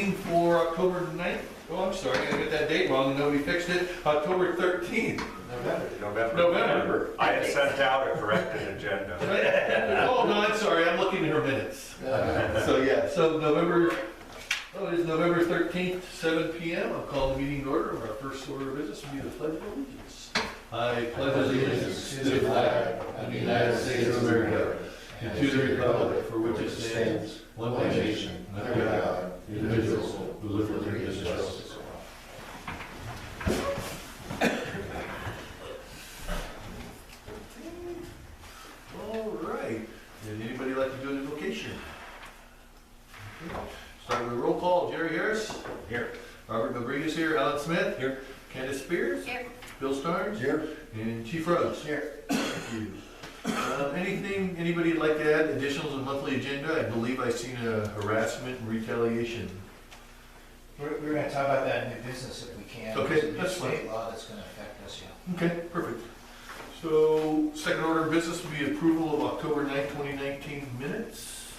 meeting for October 9th. Oh, I'm sorry, I got that date wrong, and nobody fixed it. October 13th. November. I had sent out a corrected agenda. Oh, no, I'm sorry, I'm looking at her minutes. So, yeah, so it is November 13th, 7 p.m. I'll call the meeting to order. Our first order of business will be the Pledge of Allegiance. I pledge allegiance to the flag of the United States of America and to the republic for which it stands, one nation, under God, indivisible, with liberty and justice. All right. Would anybody like to do an invocation? Okay. Start with a roll call. Jerry Harris? Here. Robert Rodriguez here. Alan Smith? Here. Candace Spears? Here. Bill Starnes? Here. And Chief Rose? Here. Thank you. Anything anybody would like to add? Additionals on the monthly agenda? I believe I've seen a harassment and retaliation. We're going to talk about that in new business if we can. Okay, There's a new that's fine. state law that's going to affect us, yeah. Okay, perfect. So, second order of business will be approval of October 9th, 2019 minutes.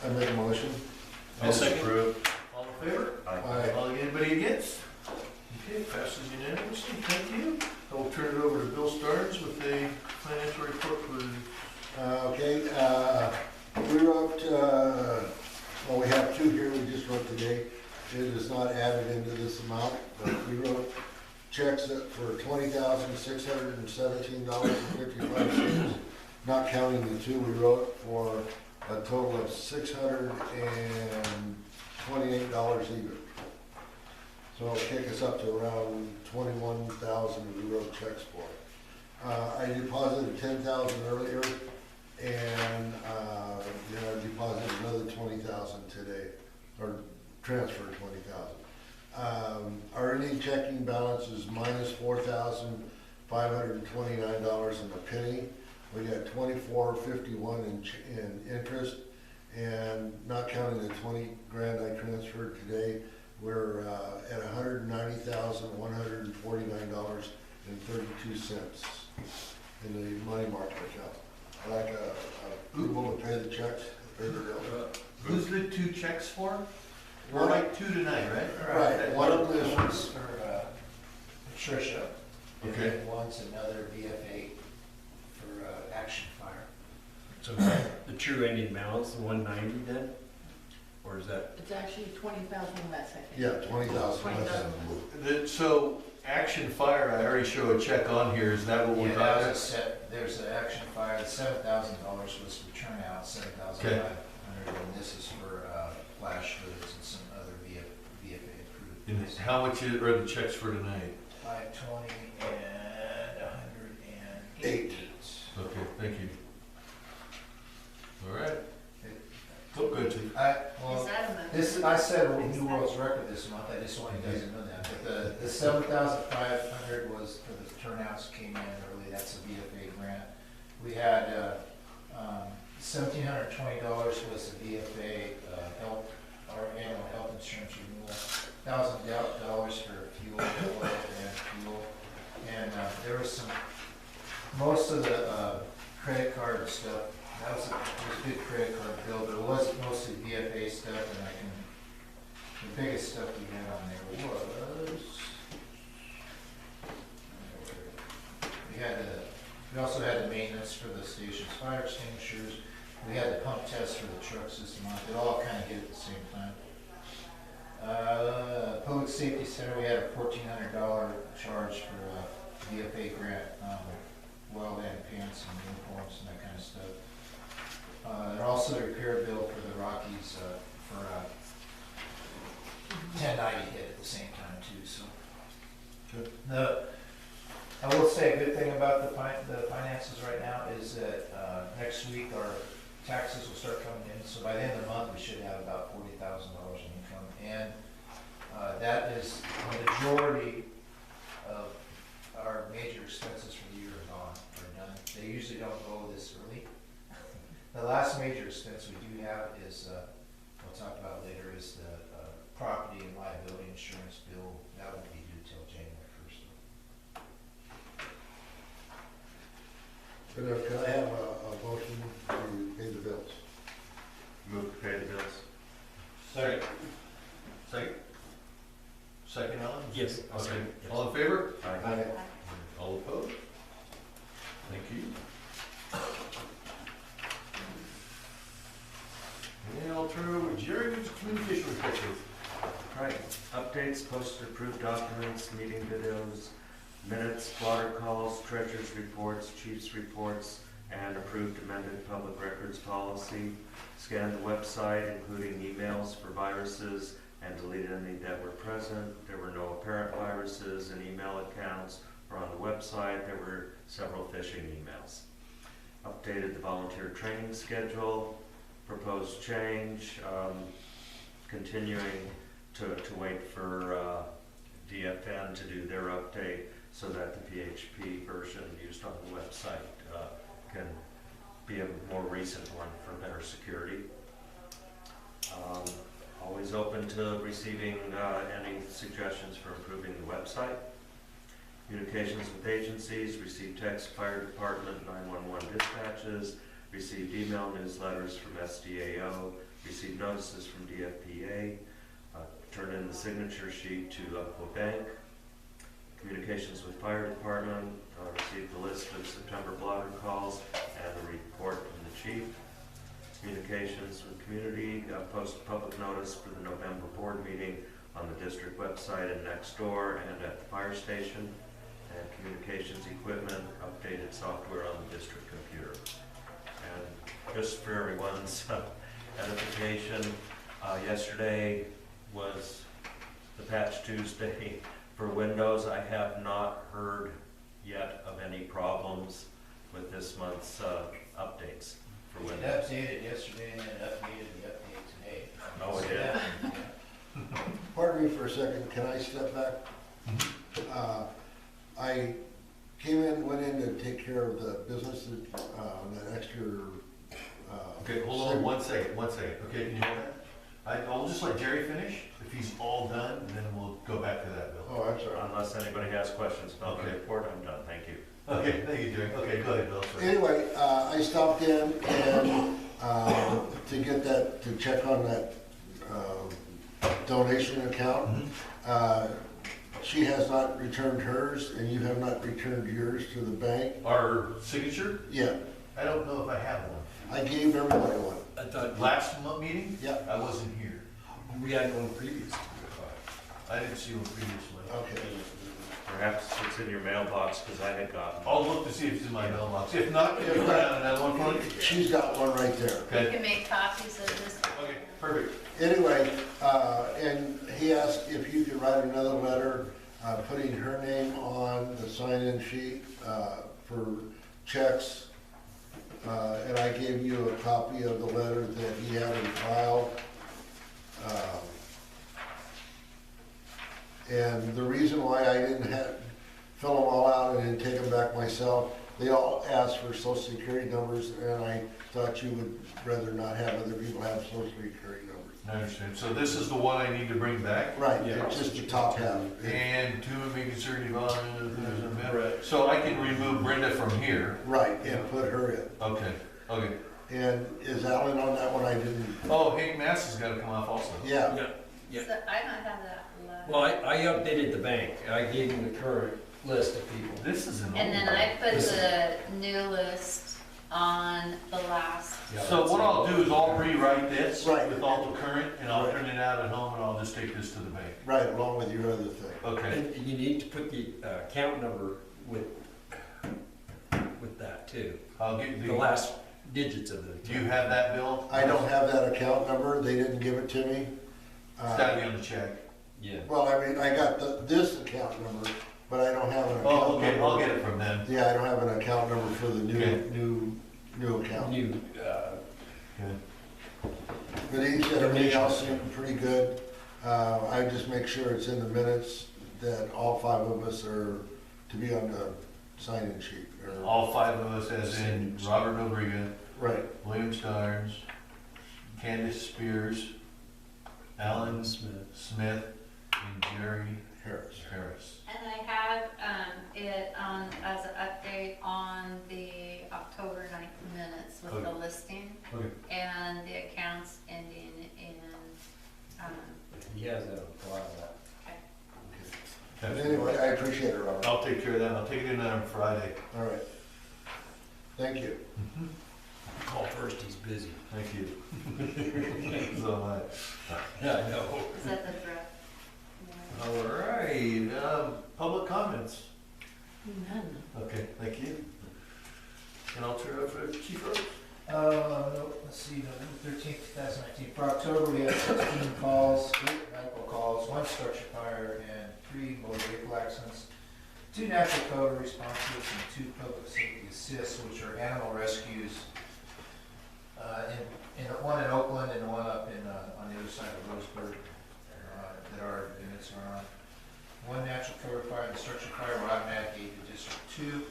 I make a motion. I'll second. Approved. All in favor? Aye. Anybody against? Okay, passes unanimously, thank you. I will turn it over to Bill Starnes with a financial report for... Okay, we wrote, well, we have two here, we just wrote today. It is not added into this amount, but we wrote checks that for $20,617.55, not counting the two we wrote for a total of $628 even. So it'll kick us up to around 21,000 we wrote checks for. I deposited 10,000 earlier, and I deposited another 20,000 today, or transferred 20,000. Our ending checking balance is minus $4,529 and a penny. We got $24.51 in interest, and not counting the 20 grand I transferred today, we're at $190,149.32 in the money market account. I like approval to pay the checks, pay the bill. Who's the two checks for? We're like two tonight, right? Right, one of them is One's for Patricia. Okay. And one's another VFA for Action Fire. So is that the true ending balance, the 190 then? Or is that? It's actually 20,000 less, I think. Yeah, 20,000. 20,000. So, Action Fire, I already show a check on here, is that what we're Yeah, that talking? was a set, there's an Action Fire, the $7,000 was for turnout, $7,500, and this is for flash goods and some other VFA approved. And how much are the checks for tonight? 520 and 108. Okay, thank you. All right. So good, Chief. Is that a month? This, I set a new world's record this month, I just want you guys to know that, but the 7,500 was for the turnouts came in early, that's a VFA grant. We had, $1,720 was the VFA, health, our annual health insurance renewal, $1,000 for fuel, oil and fuel. And, there was some, most of the, credit card stuff, that was a good credit card bill, but it was mostly VFA stuff, and the biggest stuff we had on there was, we also had the maintenance for the station's fire extinguishers, we had the pump test for the trucks this month, it all kind of hit at the same time. Public Safety Center, we had a $1,400 charge for VFA grant, wildland pants and uniforms and that kind of stuff. And also the repair bill for the Rockies for 1090 hit at the same time too. So, Good. I will say a good thing about the finances right now is that next week our taxes will start coming in. So by the end of the month we should have about $40,000 in income, and that is the majority of our major expenses for the year are done. They usually don't go this early. The last major expense we do have is, we'll talk about later, is the property and liability insurance bill. That won't be due till January 1st. Can I have a motion to pay the bills? Move to pay the bills. updates, posted approved documents, meeting videos, minutes, blotter calls, treasurer's reports, chief's reports, and approved amended public records policy. Scanned the website, including emails for viruses, and deleted any that were present. There were no apparent viruses in email accounts or on the website. There were several phishing emails. Updated the volunteer training schedule, proposed change, continuing to wait for DFN to do their update so that the PHP version used on the website can be a more recent one for better security. Always open to receiving any suggestions for improving the website. Communications with agencies, received text, fire department, 911 dispatches, received email newsletters from SDAO, received notices from DFPA, turned in the signature sheet to Umpqua Bank. Communications with fire department, received the list of September blotter calls and a report from the chief. Communications with community, posted public notice for the November board meeting on the district website and next door and at the fire station. And communications equipment, updated software on the district computer. And just for everyone's edification, yesterday was the Patch Tuesday for Windows. I have not heard yet of any problems with this month's updates for It Windows. updated yesterday and then updated the update today. Oh, it did? Yeah. Pardon me for a second, can I step back? I went in to take care of the business, that extra. Okay, hold on one second. Okay, can you hold that? I'll just let Jerry finish, if he's all done, and then we'll go back to that bill. Oh, I'm sorry. Unless anybody has questions about the Okay. report, I'm done, thank you. Okay, thank you, Jerry. Okay, go ahead, Bill. Sorry. Anyway, I stopped in and, to get that, to check on that, donation account. She has not returned hers, and you have not returned yours to the bank. Our signature? Yeah, I don't know if I have one. I gave everybody one. I thought Last month meeting? Yep. I wasn't here. we had one previous. I didn't see one previously. Okay. Perhaps it's in your mailbox, because I had gotten. I'll look to see if it's in my mailbox. If not, if I have another one for you. She's got one right there. You Okay, can make copies of this. okay, perfect. Anyway, and he asked if you could write another letter, putting her name on the sign-in sheet, for checks. And I gave you a copy of the letter that he had in file. And the reason why I didn't fill them all out and then take them back myself, they all asked for social security numbers, and I thought you would rather not have other people have social security numbers. I understand. So this is the one I need to bring back? Right, Yeah. it's just the top half. And two of me concerning volunteers. Right. So I can remove Brenda from here. Right, and put her in. Okay, okay. And is Alan on that one? I didn't, Oh, Hank Mass has got to come off also. yeah, Yeah, yeah. So I don't have that letter. Well, I updated the bank. I gave him the current list of people. This is an old And then one. I put the new list on the last. Yeah, So that's what it. I'll do is I'll rewrite this Right. with all the current, and I'll Right. print it out at home, and I'll just take this to the bank. right, along with your other thing. Okay, And you need to put the account number with that too. I'll get The last digits of the Do you account. have that, Bill? I don't have that account number, they didn't give it to me. It's gotta be on the check. Yeah. Well, I mean, I got this account number, but I don't have an account number. Oh, okay, I'll get it from them. Yeah, I don't have an account number for the Okay. new account. New, Good. But he said everything else seemed pretty good. I just make sure it's in the minutes that all five of us are to be on the sign-in sheet. or- All five of us, as in Robert Nobrega, Right, William Starnes, Candace Spears, Alan Smith. Smith, and Jerry Harris. Harris. And I have it on, as an update on the October 9th minutes with the Okay. listing Okay. and the accounts ending in, He has that on file. okay. Anyway, I appreciate it, Robert. I'll take care of that. I'll take it in on Friday. All right. Thank you. Call first, he's busy. Thank you. So, Yeah, I know. Is that the draft? All right, public comments. None. Okay, thank you. And I'll turn it over to Chief Rhodes. Let's see, November 13th, 2019. For October, we had 16 calls, 8 medical calls, 1 structure fire, and 3 motor vehicle accidents, 2 natural code responses, and 2 public safety assists, which are animal rescues. One in Oakland and one up on the other side of Roseburg that our units are on. 1 natural cover fire and the structure fire were automatic aid to District 2.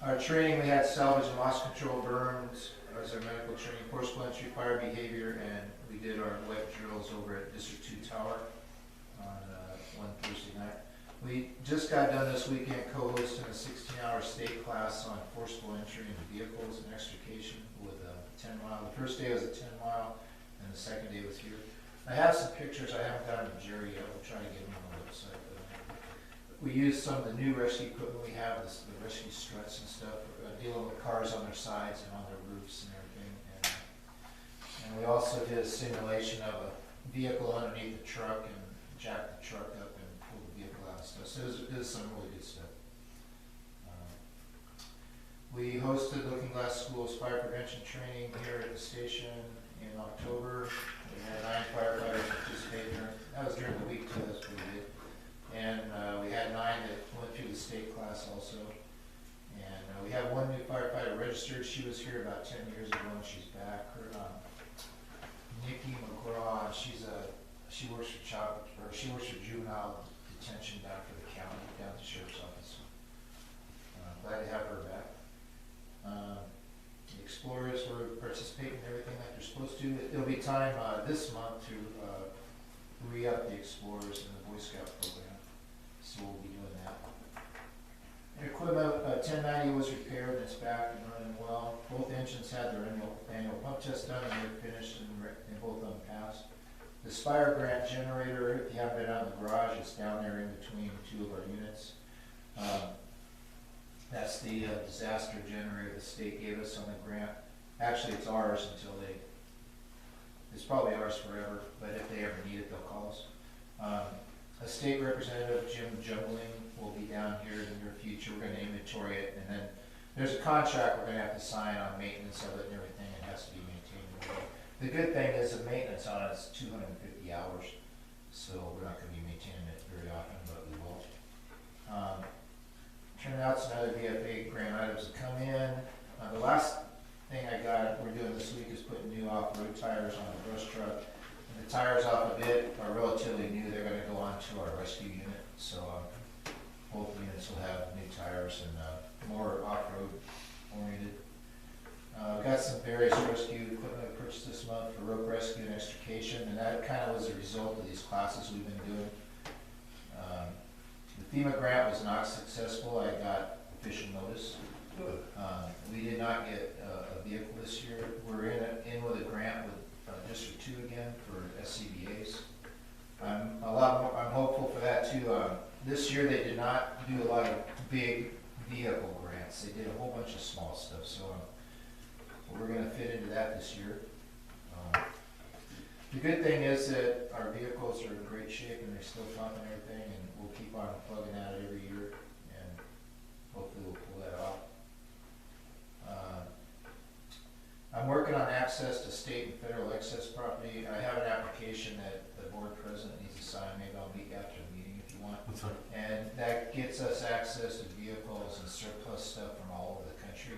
Our training, we had salvage and loss control burns as our medical training, force entry, fire behavior, and we did our web drills over at District 2 Tower on one Thursday night. We just got done this weekend co-hosting a 16-hour state class on forcible entry into vehicles and extrication with a 10-mile. The first day was a 10-mile, and the second day was here. I have some pictures. I haven't gotten to Jerry yet. We'll try to get them on the website. But we used some of the new rescue equipment we have, the rescue struts and stuff, dealing with cars on their sides and on their roofs and everything. And we also did a simulation of a vehicle underneath the truck and jacked the truck up and pulled the vehicle out and stuff. So it was some really good stuff. We hosted Lookingglass School's fire prevention training here at the station in October. We had 9 firefighters participate there. That was during the week too, that's what we did. And we had 9 that went through the state class also. And we have 1 new firefighter registered. She was here about 10 years ago and she's back. Her Nikki McGraw, she works for juvenile detention down for the county, down at the sheriff's office. Glad to have her back. The explorers were participating in everything like they're supposed to. There'll be time this month to re-up the explorers in the Boy Scout program, so we'll be doing that. The equipment 1090 was repaired and it's back and running well. Both engines had their annual pump test done and they're finished and both of them passed. The Spire grant generator, if you haven't been out in the garage, it's down there in between 2 of our units. That's the disaster generator the state gave us on the grant. Actually, it's ours until it's probably ours forever, but if they ever need it, they'll call us. A state representative, Jim Jumbling, will be down here in the near future. We're going to inventory it, and then there's a contract we're going to have to sign on maintenance of it and everything. It has to be maintained. The good thing is the maintenance on it is 250 hours, so we're not going to be maintaining it very often, but we will. Turnouts and other VFA grant items that come in. The last thing we're doing this week is putting new off-road tires on the brush truck. And the tires off of it are relatively new. They're going to go on to our rescue unit. So both units will have new tires and more off-road oriented. We've got some various rescue equipment we purchased this month for rope rescue and extrication, and that kind of was a result of these classes we've been doing. The FEMA grant was not successful. I got official notice. We did not get a vehicle this year. We're in with a grant with District 2 again for SCBA's. I'm hopeful for that too. This year they did not do a lot of big vehicle grants. They did a whole bunch of small stuff. So we're going to fit into that this year. The good thing is that our vehicles are in great shape and they're still pumping everything, and we'll keep on plugging at it every year, and hopefully we'll pull that off. I'm working on access to state and federal excess property. I have an application that the board president needs to sign. Maybe I'll meet after the meeting if you want. And that gets us access to vehicles and surplus stuff from all over the country.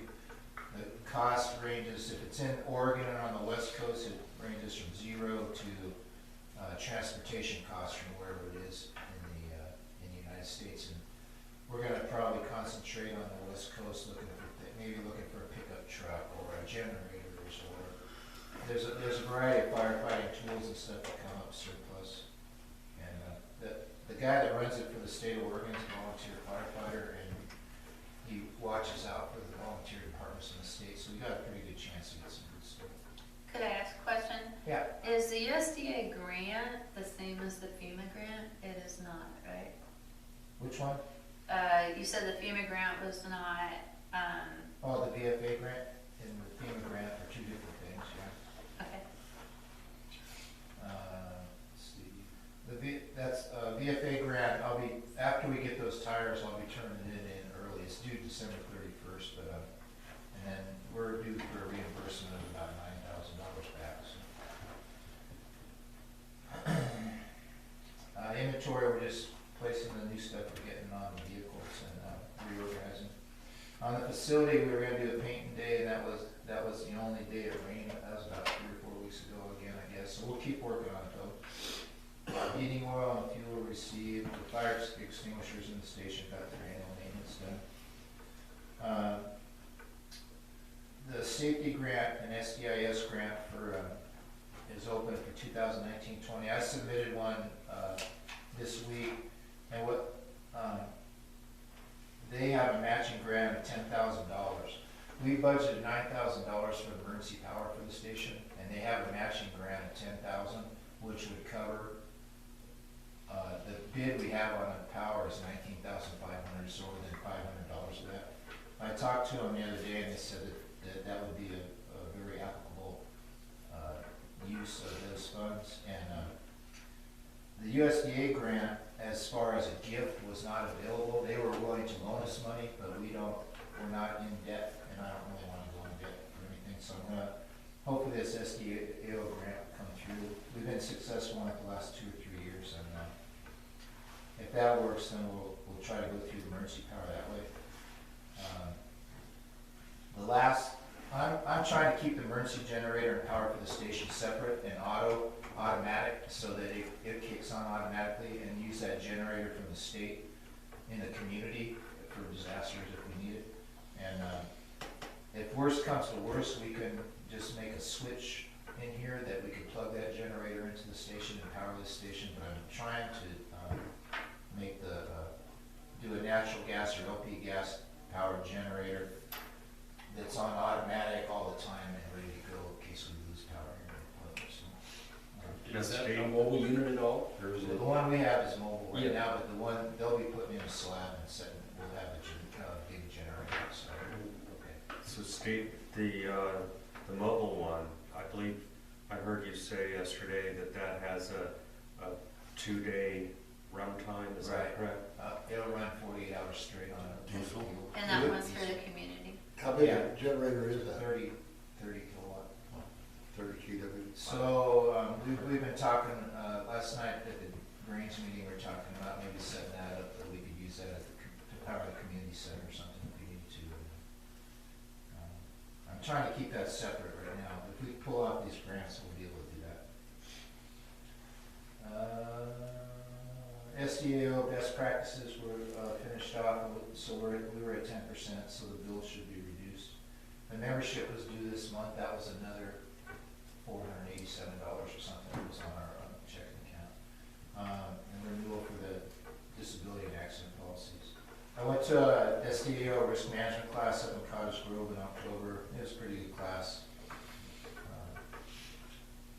The cost ranges, if it's in Oregon and on the West Coast, it ranges from 0 to transportation costs from wherever it is in the United States. And we're going to probably concentrate on the West Coast, maybe looking for a pickup truck or a generator, or there's a variety of firefighting tools and stuff that come up surplus. And the guy that runs it for the state of Oregon is a volunteer firefighter, and he watches out for the volunteer departments in the state, so we got a pretty good chance to get some good stuff. Could I ask a question? Yeah. Is the USDA grant the same as the FEMA grant? It is not, right? Which one? You said the FEMA grant was not, Oh, the VFA grant and the FEMA grant are 2 different things, yeah. okay. Let's see. That's VFA grant, after we get those tires, I'll be turning it in early. It's due December 31st, but, and then we're due for a reimbursement of about $9,000 back, so. Inventory, we're just placing the new stuff we're getting on the vehicles and reorganizing. On the facility, we were gonna do a painting day, and that was the only day it rained. That was about 3 or 4 weeks ago again, I guess, so we'll keep working on it though. Heating oil and fuel received, the fire extinguishers in the station got their annual maintenance done. The safety grant and SDIS grant is open for 2019-20. I submitted one this week, and they have a matching grant of $10,000. We budgeted $9,000 for emergency power for the station, and they have a matching grant of $10,000, which would cover. The bid we have on the power is $19,500, so within $500 of that. I talked to them the other day, and they said that would be a very applicable use of those funds. And the USDA grant, as far as a gift, was not available. They were willing to loan us money, but we're not in debt, and I don't really want to go in debt for anything. So I'm gonna, hopefully this SDAO grant will come through. We've been successful in it the last 2 or 3 years, and if that works, then we'll try to go through the emergency power that way. I'm trying to keep the emergency generator and power for the station separate and automatic, so that it kicks on automatically, and use that generator from the state in the community for disasters if we need it. And if worst comes to worst, we can just make a switch in here that we can plug that generator into the station and power the station. But I'm trying to do a natural gas or LP gas powered generator that's on automatic all the time and ready to go in case we lose power here. So, Is that a mobile unit at all, or is the it? one we have is mobile right Yeah. now, but the one they'll be putting in a slab and setting, we'll have a big generator. So, okay. So Steve, the mobile one, I believe, I heard you say yesterday that has a 2-day runtime, is that Right. correct? It'll run 48 hours straight on a Diesel? And that one's for the community. How big Yeah. a generator is that? 30 kilowatt. 30 kW? So we've been talking, last night at the Grange meeting, we were talking about maybe setting that up, that we could use that to power the community center or something if we need to. I'm trying to keep that separate right now. If we pull out these grants, we'll be able to do that. SDAO best practices were finished off, so we were at 10%, so the bill should be reduced. The membership was due this month. That was another $487 or something that was on our checking account. And renewal for the disability and accident policies. I went to a SDAO risk management class up in Cottage Grove in October. It was a pretty good class.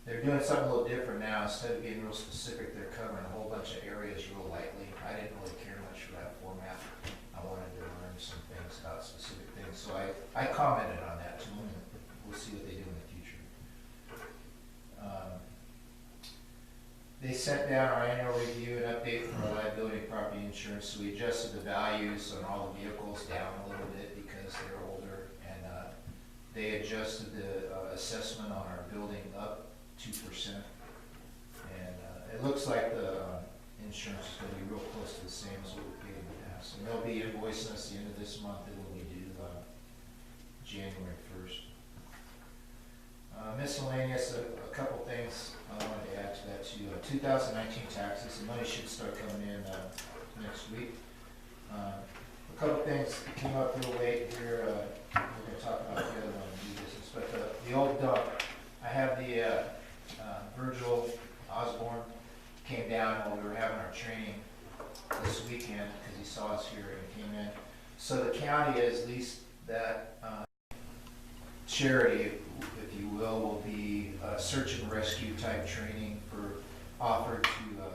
They're doing something a little different now. Instead of being real specific, they're covering a whole bunch of areas real lightly. I didn't really care much for that format. I wanted to learn some things about specific things. So I commented on that to them, and we'll see what they do in the future. They sent down our annual review and update for our liability and property insurance. So we adjusted the values on all the vehicles down a little bit because they're older, and they adjusted the assessment on our building up 2%, and it looks like the insurance is going to be real close to the same as what we paid in the past. And they'll be invoicing us the end of this month. It will be due January 1st. Miscellaneous, a couple things I wanted to add to that too. 2019 taxes, the money should start coming in next week. A couple things came up real late here. We're going to talk about the other one, new business, but the old dump. I have the Virgil Osborne came down while we were having our training this weekend because he saw us here and came in. So the county has leased that charity, if you will be search and rescue type training offered to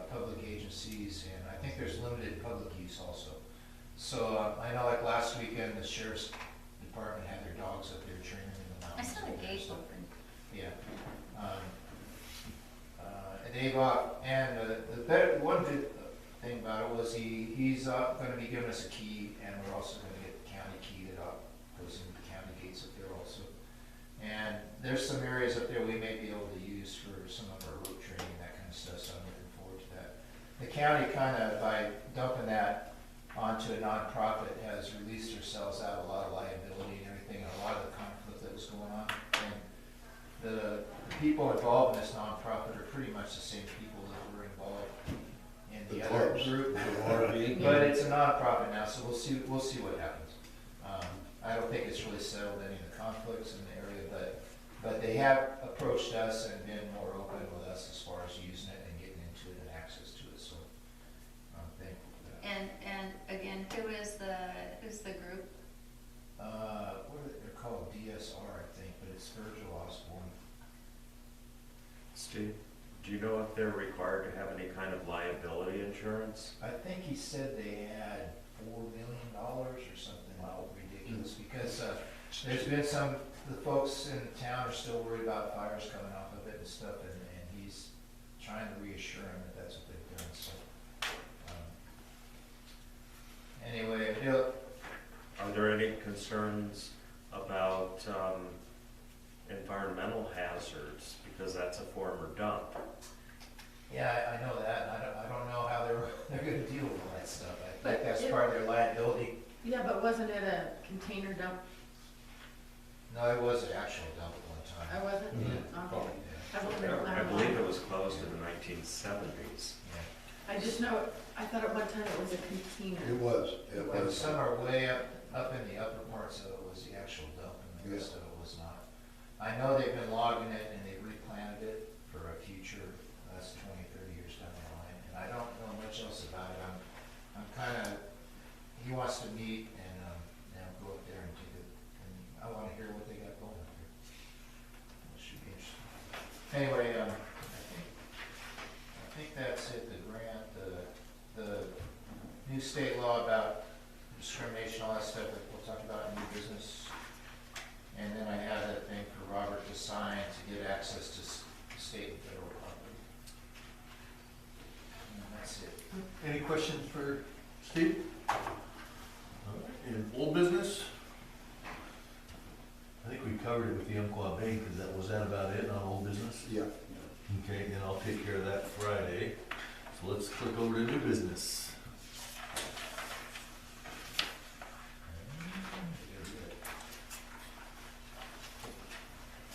public agencies, and I think there's limited public use also. So I know like last weekend the sheriff's department had their dogs up there training in the I mountains. saw the gate open. Yeah. And they've and the one thing about it was he's gonna be giving us a key, and we're also gonna get the county key that goes into the county gates up there also. And there's some areas up there we may be able to use for some of our rope training, that kind of stuff, so I'm looking forward to that. The county kind of, by dumping that onto a nonprofit, has released themselves out of a lot of liability and everything, and a lot of the conflict that was going on. And the people involved in this nonprofit are pretty much the same people that were involved in the The other clubs. group. LRFD. But it's a nonprofit now, so we'll see what happens. I don't think it's really settled any of the conflicts in the area, but they have approached us and been more open with us as far as using it and getting into it and access to it, so I'm thankful for that. And again, who's the group? They're called DSR, I think, but it's Virgil Osborne. Steve, do you know if they're required to have any kind of liability insurance? I think he said they had $4 million or something ridiculous, because there's been the folks in the town are still worried about fires coming off of it and stuff, and he's trying to reassure them that that's what they've done, so. Anyway, Are there any concerns about environmental hazards, because that's a former dump? yeah, I know that, I don't know how they're gonna deal with all that stuff. I think But that's it- part of their liability. Yeah, but wasn't it a container dump? No, it was an actual dump at one I time. wasn't, Yeah. okay. I wasn't I believe it was closed in the 1970s. Yeah. I just know, I thought at one time it was a container. It was, it And was. some are way up in the upper parts of it was the actual dump, and the rest of it was not. I know they've been logging it and they've replanted it for a future, that's 20, 30 years down the line, and I don't know much else about it. I'm kinda, he wants to meet and, go up there and take it, and I wanna hear what they got going up there. It should be interesting. Anyway, I think that's it, the grant, the new state law about discrimination, all that stuff that we'll talk about in new business. And then I have that thing for Robert to sign to get access to state and federal property. And that's it. Any questions for Steve? All right, in old business? I think we covered it with the Umpqua Bank, was that about it on old business? Yeah. Okay, then I'll take care of that Friday. So let's click over to new business.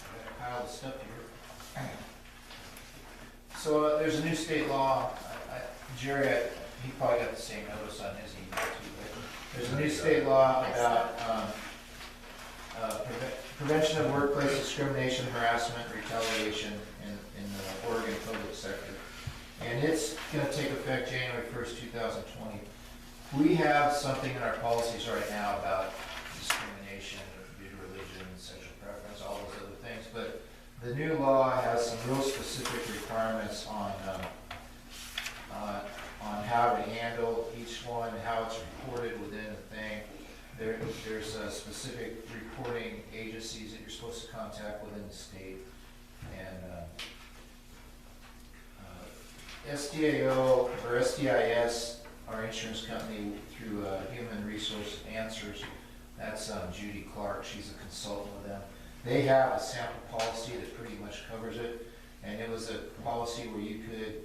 I got a pile of stuff here. So there's a new state law, Jerry, he probably got the same notice on his email too, but there's a new state law about prevention of workplace discrimination, harassment, retaliation in the Oregon public sector. And it's gonna take effect January 1st, 2020. We have something in our policies right now about discrimination due to religion, sexual preference, all those other things, but the new law has some real specific requirements on how to handle each one, how it's reported within the thing. There's specific reporting agencies that you're supposed to contact within the state. And SDAO or SDIS, our insurance company through Human Resource Answers, that's Judy Clark, she's a consultant with them. They have a sample policy that pretty much covers it, and it was a policy where you could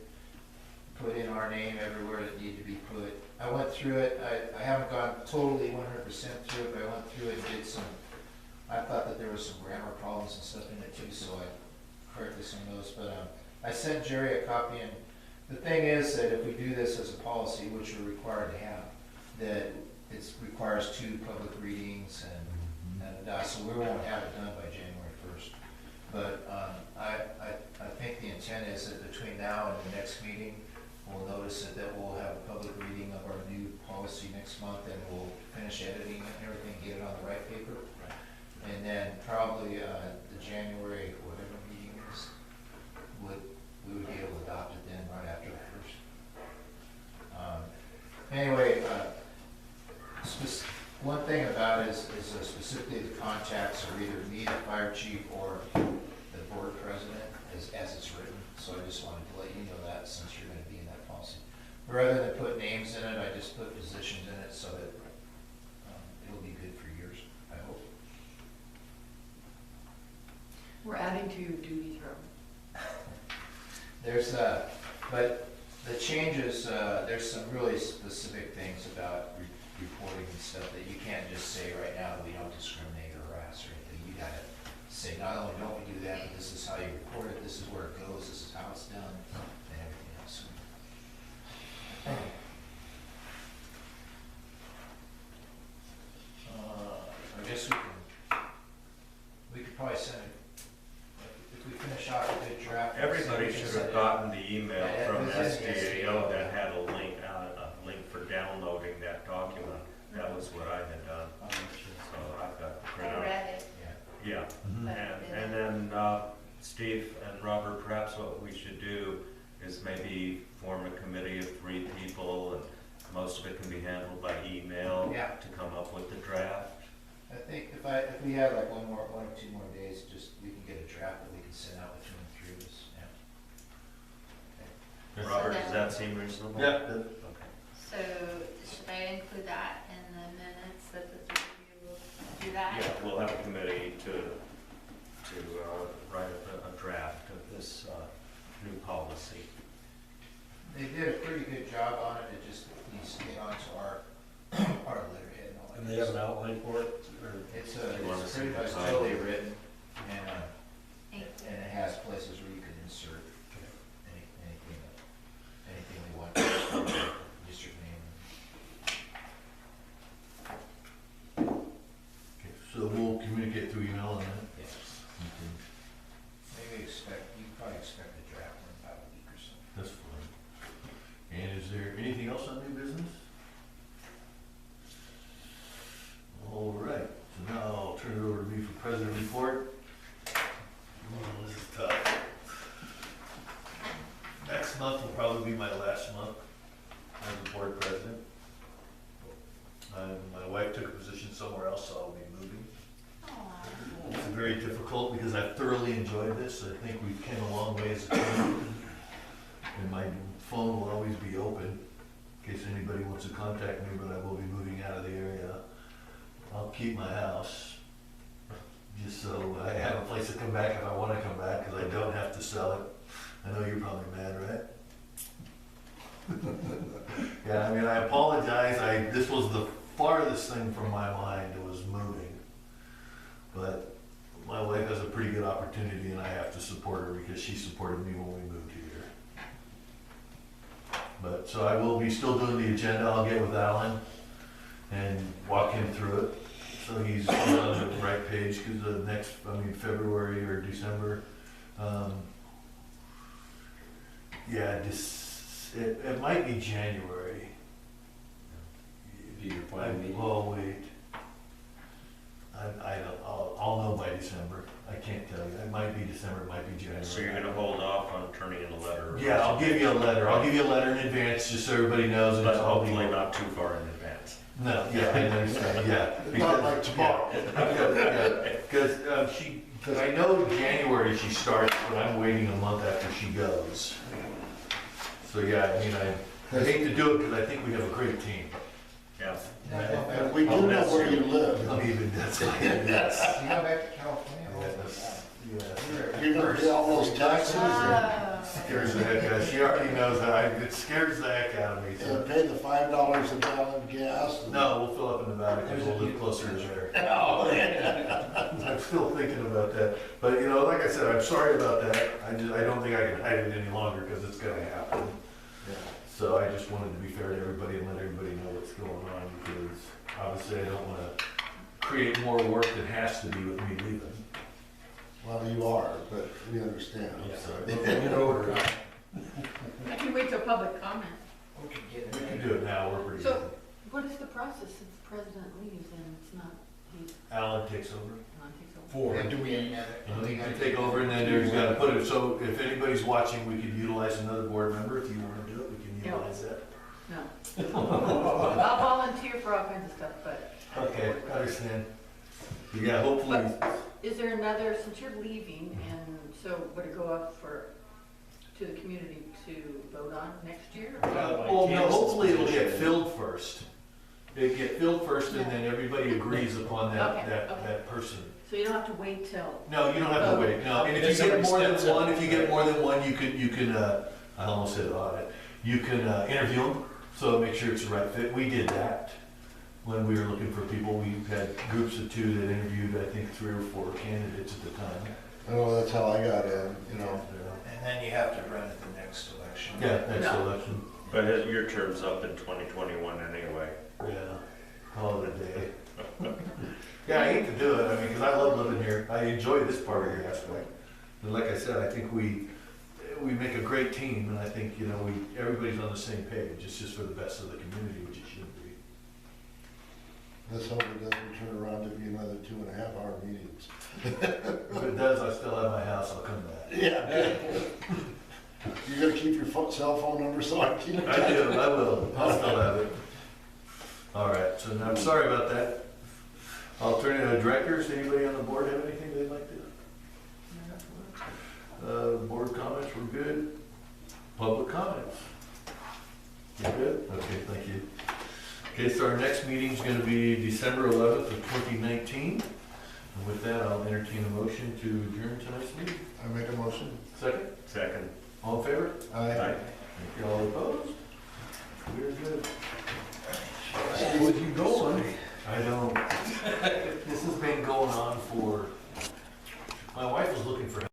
put in our name everywhere that needed to be put. I went through it, I haven't gone totally 100% through it, but I went through it and did some, I thought that there was some grammar problems and stuff in it too, so I corrected some of those, but I sent Jerry a copy, and the thing is that if we do this as a policy, which we're required to have, that it requires 2 public readings, and so we won't have it done by January 1st. But I think the intent is that between now and the next meeting, we'll notice that we'll have a public reading of our new policy next month, and we'll finish editing and everything, get it on the right paper. And then probably the January, whatever meeting is, we would be able to adopt it then right after the 1st. Anyway, one thing about it is specifically the contacts are either me, the fire chief, or the board president, as it's written. So I just wanted to let you know that, since you're going to be in that policy. Rather than put names in it, I just put positions in it so that it'll be good for years, I hope. We're adding to duties room. There's, but the changes, there's some really specific things about reporting and stuff that you can't just say right now that we don't discriminate or harass or anything. You gotta say, not only don't we do that, but this is how you report it, this is where it goes, this is how it's done, and everything else. I guess we could probably send it, if we finish off a good draft. Everybody we can should send have it. gotten the email Yeah, from it was in the SDAO that had a link for downloading that document. That was what I had done, so I've got the I printout. read it, Yeah, but I and didn't. then Steve and Robert, perhaps what we should do is maybe form a committee of 3 people, and most of it can be handled by email Yeah. to come up with the draft. I think if we have like 1 or 2 more days, just, we can get a draft that we can send out between the 3 of us, yeah. Robert, then- does that seem reasonable? Yeah. Okay. So should I include that in the minutes that the 3 of you will do that? Yeah, we'll have a committee to write a draft of this new policy. They did a pretty good job on it, it just needs to get onto our letterhead and all that. And they have an outline for it, or? It's You wanna it's see pretty the much title? totally written, and, Thank you. and it has places where you can insert anything we want, district name. Okay, so we'll communicate through email and then. Yes. Maybe you can probably expect a draft in about a week or so. That's fine. And is there anything else on new business? All right, so now I'll turn it over to me for president report. Oh, this is tough. Next month will probably be my last month as a board president. My wife took a position somewhere else, so I'll be moving. Aw. It's very difficult because I've thoroughly enjoyed this. I think we've come a long ways. And my phone will always be open in case anybody wants to contact me, but I will be moving out of the area. I'll keep my house just so I have a place to come back if I want to come back, because I don't have to sell it. I know you're probably mad, right? Yeah, I mean, I apologize. This was the farthest thing from my mind, was moving. But my wife has a pretty good opportunity and I have to support her because she supported me when we moved here. But, so I will be still doing the agenda. I'll get with Alan and walk him through it. So he's on the right page, because the next, February or December, yeah, it might be January. Do your plan meeting? Oh, wait. I don't, I'll know by December. I can't tell you. It might be December, it might be January. So you're gonna hold off on turning in a letter? Yeah, I'll give you a letter. I'll give you a letter in advance, just so everybody knows. and But it's all hopefully not too far in advance. No, yeah, I understand, yeah. Not like tomorrow. Because I know January she starts, but I'm waiting a month after she goes. So, yeah, I hate to do it because I think we have a great team. Yeah. And we do know where you live. That's why, yes. You go back to California? Yeah. You're gonna pay all those taxes Scares the heck out of, she already knows that, it scares the heck out of me, and so. pay the $5 a gallon gas. No, we'll fill up in Nevada because we'll live closer to there. I'm still thinking about that. But, like I said, I'm sorry about that. I don't think I can hide it any longer because it's gonna happen. So I just wanted to be fair to everybody and let everybody know what's going on, because obviously I don't wanna create more work than has to be with me leaving. Well, you are, but we understand. So, I can wait till public comment. We can get we it. can do it now, we're pretty So, good. what is the process since the president leaves and it's not, he's Alan takes over. on takes over? And do we have it? He can take over and then there's gotta put it, so if anybody's watching, we could utilize another board member. If you wanna do it, we can utilize that. No. I'll volunteer for all kinds of stuff, but. Okay, I understand. Yeah, hopefully, Is there another, since you're leaving, and so would it go up for to the community to vote on next year? Well, no, hopefully it'll get filled first. It get filled first and then everybody agrees upon that, Okay, that, okay. that person. So you don't have to wait till, No, you don't have to wait, no, and if you get more than one, you can, I almost said audit, you can, interview them, so make sure it's the right fit. We did that when we were looking for people. We had groups of 2 that interviewed, I think, 3 or 4 candidates at the time. Oh, that's how I got in, you know. And then you have to run at the next election. Yeah, next No. election, But your term's up in 2021 anyway. yeah, call it a day. Yeah, I hate to do it, I mean, because I love living here, I enjoy this part of the aspect. And like I said, I think we make a great team, and I think, you know, everybody's on the same page. It's just for the best of the community, which it should be. Let's hope it doesn't turn around to be another 2.5-hour meetings. If it does, I still have my house, I'll come back. Yeah. You gonna keep your cell phone number so I can keep it? I do, I will, I'll still have it. All right, so now, I'm sorry about that. Alternative directors, anybody on the board have anything they'd like to? Board comments, we're good. Public comments? You good? Okay, thank you. Okay, so our next meeting's gonna be December 11th of 2019. And with that, I'll entertain a motion to adjourn tonight's meeting. I make a motion. Second? Second. All in favor? Aye. Thank you. All opposed? We're good. Where'd you go, I don't. This has been going on for, my wife was looking for